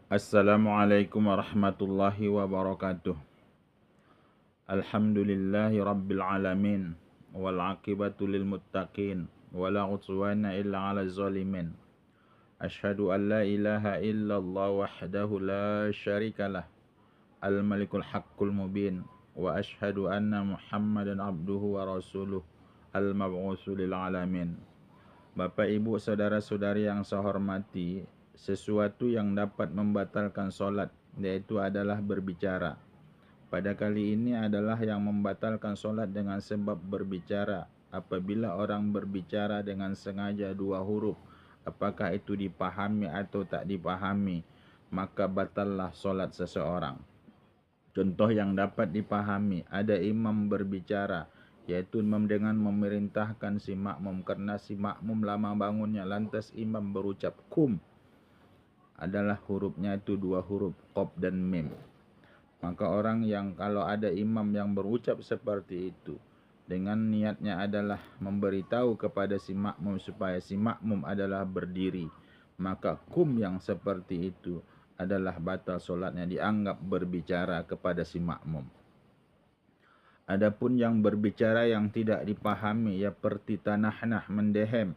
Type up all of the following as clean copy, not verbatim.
Assalamualaikum warahmatullahi wabarakatuh. Alhamdulillahi rabbil alamin. Wal aqibatu lil muttaqin. Wala udwana illa ala zalimin. Ashhadu an la ilaha illallah wahdahu la syarikalah. Al malikul haqqul mubin. Wa ashhadu anna muhammadan abduhu wa rasuluh. Al mab'usu lil alamin. Bapak, Ibu, saudara-saudari yang saya hormati, sesuatu yang dapat membatalkan solat, yaitu adalah berbicara. Pada kali ini adalah yang membatalkan solat dengan sebab berbicara. Apabila orang berbicara dengan sengaja dua huruf, apakah itu dipahami atau tak dipahami, maka batallah solat seseorang. Contoh yang dapat dipahami, ada imam berbicara, yaitu dengan memerintahkan si makmum, karena si makmum lama bangunnya, lantas imam berucap kum, adalah hurufnya itu dua huruf, qaf dan mim. Maka orang yang kalau ada imam yang berucap seperti itu, dengan niatnya adalah memberitahu kepada si makmum supaya si makmum adalah berdiri, maka kum yang seperti itu adalah batal solatnya, dianggap berbicara kepada si makmum. Adapun yang berbicara yang tidak dipahami, ya seperti tanah-nah, mendehem,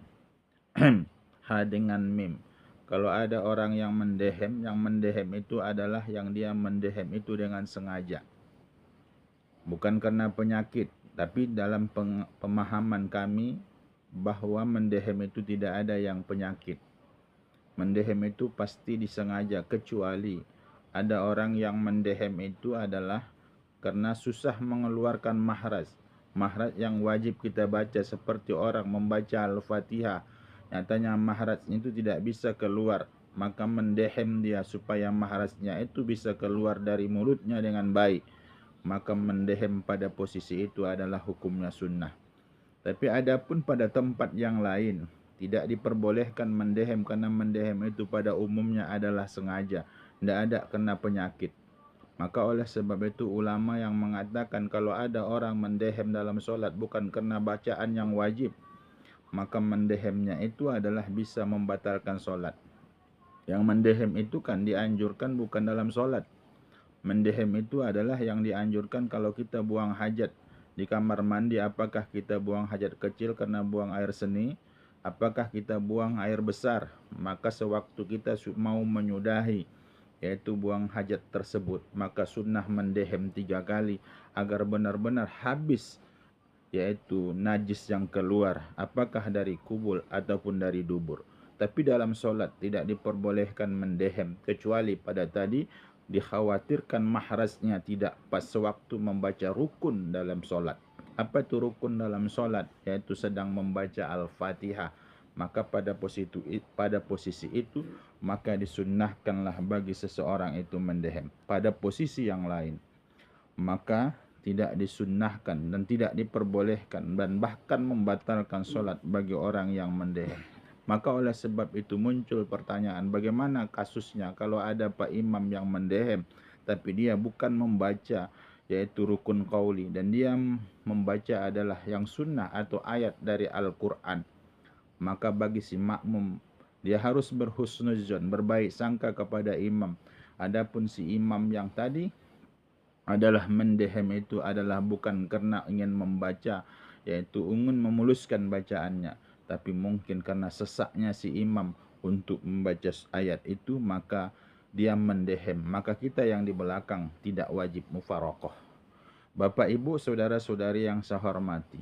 ha dengan mim. Kalau ada orang yang mendehem itu adalah yang dia mendehem itu dengan sengaja. Bukan karena penyakit, tapi dalam pemahaman kami bahwa mendehem itu tidak ada yang penyakit. Mendehem itu pasti disengaja, kecuali ada orang yang mendehem itu adalah karena susah mengeluarkan mahraj. Mahraj yang wajib kita baca seperti orang membaca Al-Fatihah. Nyatanya mahrajnya itu tidak bisa keluar. Maka mendehem dia supaya mahrajnya itu bisa keluar dari mulutnya dengan baik. Maka mendehem pada posisi itu adalah hukumnya sunnah. Tapi adapun pada tempat yang lain, tidak diperbolehkan mendehem, karena mendehem itu pada umumnya adalah sengaja, tidak ada kena penyakit. Maka oleh sebab itu ulama yang mengatakan kalau ada orang mendehem dalam solat bukan karena bacaan yang wajib, maka mendehemnya itu adalah bisa membatalkan solat. Yang mendehem itu kan dianjurkan bukan dalam solat. Mendehem itu adalah yang dianjurkan kalau kita buang hajat di kamar mandi. Apakah kita buang hajat kecil karena buang air seni, apakah kita buang air besar, maka sewaktu kita mau menyudahi, yaitu buang hajat tersebut, maka sunnah mendehem 3 kali agar benar-benar habis, yaitu najis yang keluar, apakah dari kubul ataupun dari dubur. Tapi dalam solat tidak diperbolehkan mendehem, kecuali pada tadi dikhawatirkan mahrajnya tidak pas sewaktu membaca rukun dalam solat. Apa itu rukun dalam solat? Yaitu sedang membaca Al-Fatihah. Maka pada posisi itu maka disunnahkanlah bagi seseorang itu mendehem. Pada posisi yang lain maka tidak disunnahkan dan tidak diperbolehkan dan bahkan membatalkan solat bagi orang yang mendehem. Maka oleh sebab itu muncul pertanyaan, bagaimana kasusnya kalau ada Pak Imam yang mendehem tapi dia bukan membaca yaitu rukun qauli, dan dia membaca adalah yang sunnah atau ayat dari Al-Quran. Maka bagi si makmum, dia harus berhusnuzon, berbaik sangka kepada imam. Adapun si imam yang tadi adalah mendehem itu adalah bukan karena ingin membaca, yaitu ingin memuluskan bacaannya, tapi mungkin karena sesaknya si imam untuk membaca ayat itu, maka dia mendehem. Maka kita yang di belakang tidak wajib mufarokoh. Bapak, Ibu, saudara-saudari yang saya hormati,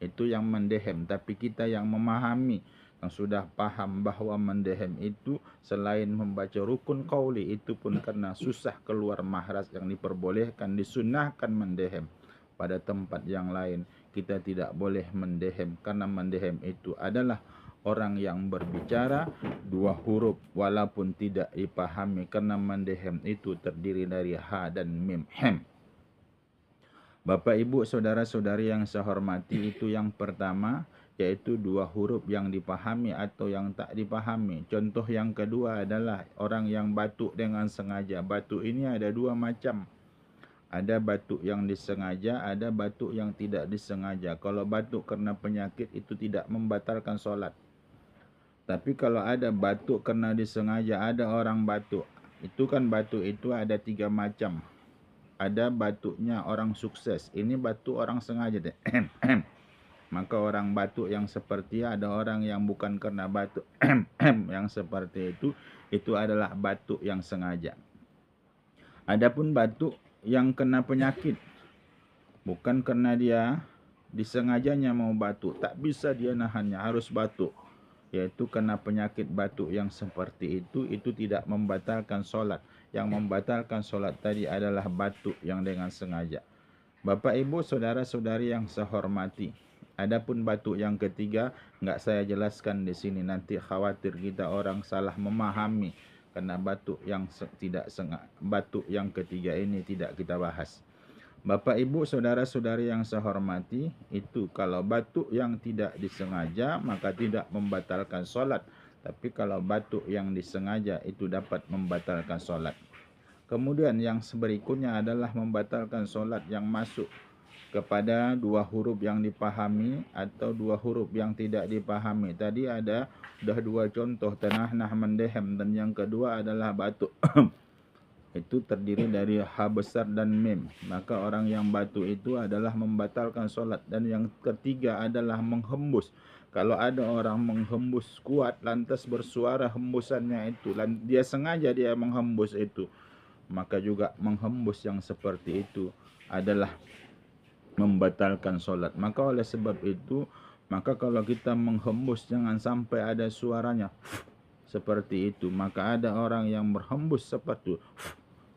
itu yang mendehem. Tapi kita yang memahami, yang sudah paham bahwa mendehem itu selain membaca rukun qauli, itu pun karena susah keluar mahraj yang diperbolehkan, disunnahkan mendehem. Pada tempat yang lain kita tidak boleh mendehem, karena mendehem itu adalah orang yang berbicara dua huruf walaupun tidak dipahami, karena mendehem itu terdiri dari ha dan mim, hem. Bapak, Ibu, saudara-saudari yang saya hormati, itu yang pertama, yaitu dua huruf yang dipahami atau yang tak dipahami. Contoh yang kedua adalah orang yang batuk dengan sengaja. Batuk ini ada dua macam. Ada batuk yang disengaja, ada batuk yang tidak disengaja. Kalau batuk karena penyakit itu tidak membatalkan solat. Tapi kalau ada batuk karena disengaja, ada orang batuk, Itu kan batuk itu ada 3 macam. Ada batuknya orang sukses. Ini batuk orang sengaja deh. Maka orang batuk yang seperti ada orang yang bukan karena batuk yang seperti itu adalah batuk yang sengaja. Adapun batuk yang kena penyakit, bukan karena dia disengajanya mau batuk, tak bisa dia nahannya, harus batuk. Yaitu kena penyakit batuk yang seperti itu tidak membatalkan solat. Yang membatalkan solat tadi adalah batuk yang dengan sengaja. Bapak, Ibu, saudara-saudari yang saya hormati, adapun batuk yang ketiga enggak saya jelaskan di sini, nanti khawatir kita orang salah memahami karena batuk yang batuk yang ketiga ini tidak kita bahas. Bapak, Ibu, saudara-saudari yang saya hormati, itu kalau batuk yang tidak disengaja maka tidak membatalkan solat. Tapi kalau batuk yang disengaja itu dapat membatalkan solat. Kemudian yang berikutnya adalah membatalkan solat yang masuk kepada 2 huruf yang dipahami atau 2 huruf yang tidak dipahami. Tadi ada dah 2 contoh, tanah mendehem, dan yang kedua adalah batuk. Itu terdiri dari ha besar dan mim. Maka orang yang batuk itu adalah membatalkan solat. Dan yang ketiga adalah menghembus. Kalau ada orang menghembus kuat lantas bersuara hembusannya itu, dia sengaja dia menghembus itu, maka juga menghembus yang seperti itu adalah membatalkan solat. Maka oleh sebab itu, maka kalau kita menghembus jangan sampai ada suaranya seperti itu. Maka ada orang yang berhembus seperti itu,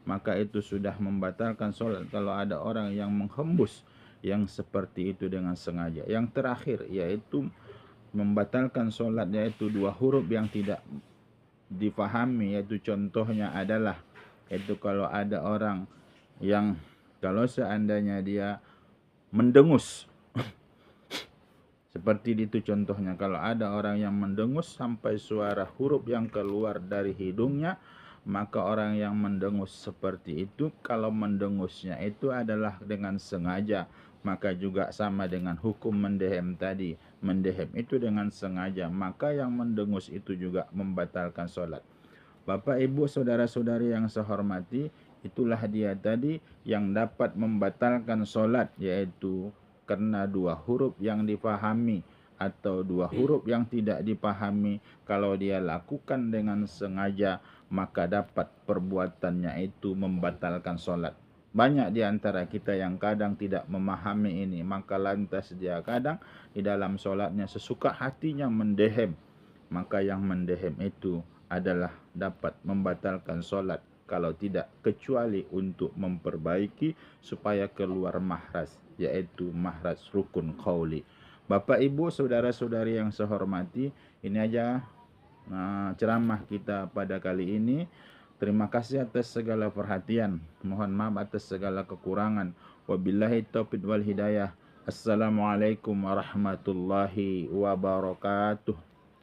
maka itu sudah membatalkan solat. Kalau ada orang yang menghembus yang seperti itu dengan sengaja. Yang terakhir yaitu membatalkan solat, yaitu 2 huruf yang tidak difahami, yaitu contohnya adalah, itu kalau ada orang yang kalau seandainya dia mendengus seperti itu contohnya, kalau ada orang yang mendengus sampai suara huruf yang keluar dari hidungnya, maka orang yang mendengus seperti itu, kalau mendengusnya itu adalah dengan sengaja, maka juga sama dengan hukum mendehem tadi. Mendehem itu dengan sengaja, maka yang mendengus itu juga membatalkan solat. Bapak, Ibu, saudara-saudari yang saya hormati, itulah dia tadi yang dapat membatalkan solat, yaitu karena 2 huruf yang dipahami atau 2 huruf yang tidak dipahami. Kalau dia lakukan dengan sengaja, maka dapat perbuatannya itu membatalkan solat. Banyak di antara kita yang kadang tidak memahami ini, maka lantas dia kadang di dalam solatnya sesuka hatinya mendehem. Maka yang mendehem itu adalah dapat membatalkan solat, kalau tidak kecuali untuk memperbaiki supaya keluar mahras, yaitu mahras rukun qauli. Bapak, Ibu, saudara-saudari yang saya hormati, ini aja ceramah kita pada kali ini. Terima kasih atas segala perhatian. Mohon maaf atas segala kekurangan. Wabillahi taufiq wal hidayah. Assalamualaikum warahmatullahi wabarakatuh.